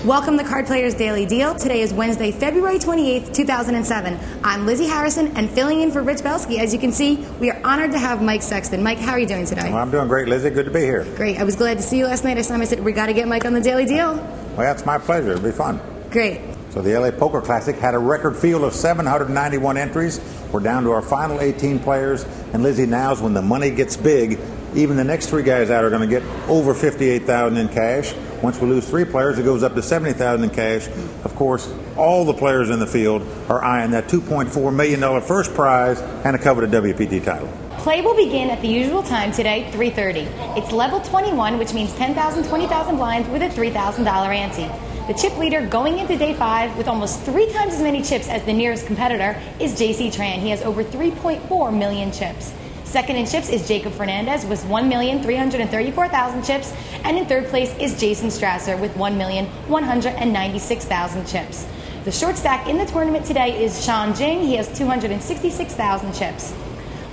Welcome to Card Players Daily Deal. Today is Wednesday, February 28th, 2007. I'm Lizzie Harrison and filling in for Rich Belsky. As you can see, we are honored to have Mike Sexton. Mike, how are you doing today? Well, I'm doing great, Lizzie. Good to be here. Great. I was glad to see you last night. I said, we got to get Mike on the Daily Deal. Well, that's my pleasure. It'll be fun. Great. So the L.A. Poker Classic had a record field of 791 entries. We're down to our final 18 players. And Lizzie, now's when the money gets big. Even the next three guys out are going to get over $58,000 in cash. Once we lose three players, it goes up to $70,000 in cash. Of course, all the players in the field are eyeing that $2.4 million first prize and a coveted WPT title. Play will begin at the usual time today, 3:30. It's level 21, which means 10,000, 20,000 blinds with a $3,000 ante. The chip leader going into day 5 with almost 3 times as many chips as the nearest competitor is J.C. Tran. He has over 3.4 million chips. Second in chips is Jacob Fernandez with 1,334,000 chips, and in third place is Jason Strasser with 1,196,000 chips. The short stack in the tournament today is Sean Jing. He has 266,000 chips.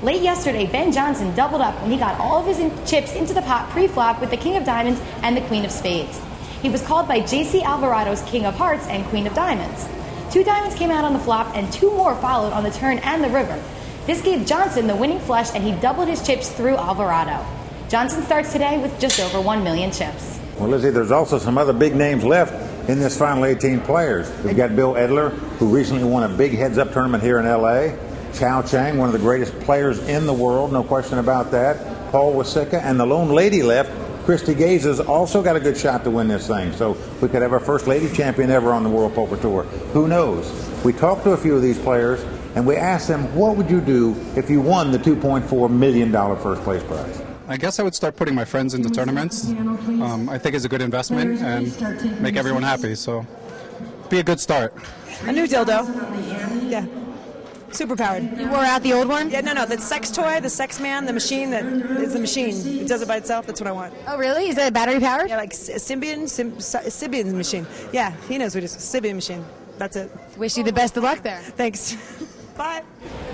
Late yesterday, Ben Johnson doubled up when he got all of his chips into the pot pre-flop with the King of Diamonds and the Queen of Spades. He was called by J.C. Alvarado's King of Hearts and Queen of Diamonds. 2 diamonds came out on the flop and 2 more followed on the turn and the river. This gave Johnson the winning flush, and he doubled his chips through Alvarado. Johnson starts today with just over 1 million chips. Well, Lizzie, there's also some other big names left in this final 18 players. We've got Bill Edler, who recently won a big heads-up tournament here in L.A., Chao Chang, one of the greatest players in the world, no question about that, Paul Wasicka, and the lone lady left, Christy Gaze, has also got a good shot to win this thing. So we could have our first lady champion ever on the World Poker Tour. Who knows? We talked to a few of these players, and we asked them, what would you do if you won the $2.4 million first place prize? I guess I would start putting my friends into tournaments. I think it's a good investment and make everyone happy, so be a good start. A new dildo. Yeah. Super powered. You wore out the old one? Yeah, no, the sex toy, the sex man, the machine that is the machine. It does it by itself. That's what I want. Oh, really? Is that battery powered? Yeah, like Symbian machine. Yeah, he knows what it is. Symbian machine. That's it. Wish you the best of luck there. Thanks. Bye.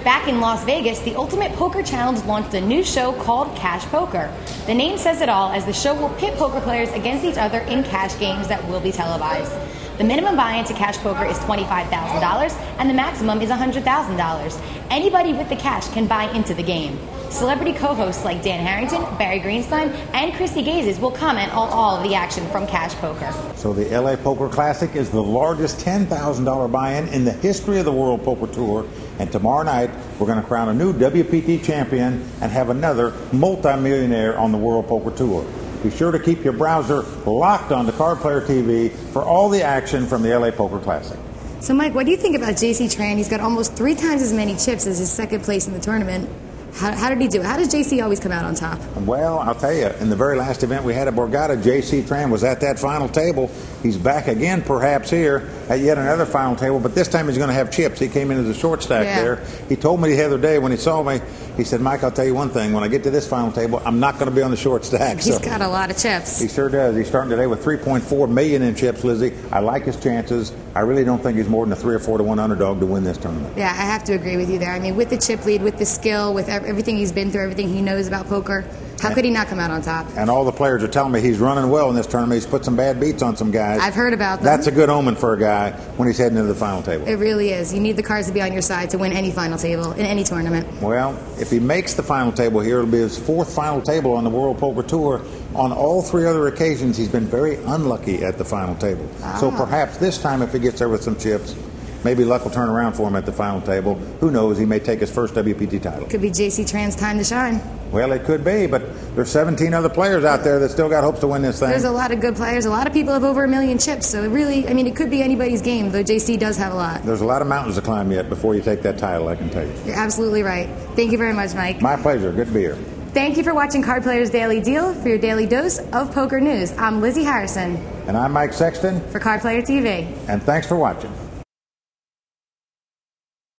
Back in Las Vegas, the Ultimate Poker Challenge launched a new show called Cash Poker. The name says it all, as the show will pit poker players against each other in cash games that will be televised. The minimum buy-in to Cash Poker is $25,000, and the maximum is $100,000. Anybody with the cash can buy into the game. Celebrity co-hosts like Dan Harrington, Barry Greenstein, and Christy Gazes will comment on all of the action from Cash Poker. So the L.A. Poker Classic is the largest $10,000 buy-in in the history of the World Poker Tour. And tomorrow night, we're going to crown a new WPT champion and have another multi-millionaire on the World Poker Tour. Be sure to keep your browser locked onto Card Player TV for all the action from the L.A. Poker Classic. So, Mike, what do you think about J.C. Tran? He's got almost 3 times as many chips as his second place in the tournament. How did he do? How does J.C. always come out on top? Well, I'll tell you, in the very last event we had at Borgata, J.C. Tran was at that final table. He's back again, perhaps, here at yet another final table, but this time he's going to have chips. He came in as a short stack there. He told me the other day when he saw me, he said, Mike, I'll tell you one thing. When I get to this final table, I'm not going to be on the short stack. He's got a lot of chips. He sure does. He's starting today with 3.4 million in chips, Lizzie. I like his chances. I really don't think he's more than a 3 or 4 to 1 underdog to win this tournament. Yeah, I have to agree with you there. I mean, with the chip lead, with the skill, with everything he's been through, everything he knows about poker, how could he not come out on top? And all the players are telling me he's running well in this tournament. He's put some bad beats on some guys. I've heard about them. That's a good omen for a guy when he's heading into the final table. It really is. You need the cards to be on your side to win any final table in any tournament. Well, if he makes the final table here, it'll be his 4th final table on the World Poker Tour. On all 3 other occasions, he's been very unlucky at the final table. So perhaps this time, if he gets there with some chips, maybe luck will turn around for him at the final table. Who knows? He may take his first WPT title. Could be J.C. Tran's time to shine. Well, it could be, but there's 17 other players out there that still got hopes to win this thing. There's a lot of good players. A lot of people have over 1 million chips, so it really, I mean, it could be anybody's game, though J.C. does have a lot. There's a lot of mountains to climb yet before you take that title, I can tell you. You're absolutely right. Thank you very much, Mike. My pleasure. Good to be here. Thank you for watching Card Players Daily Deal. For your daily dose of poker news, I'm Lizzie Harrison. And I'm Mike Sexton. For Card Player TV. And thanks for watching.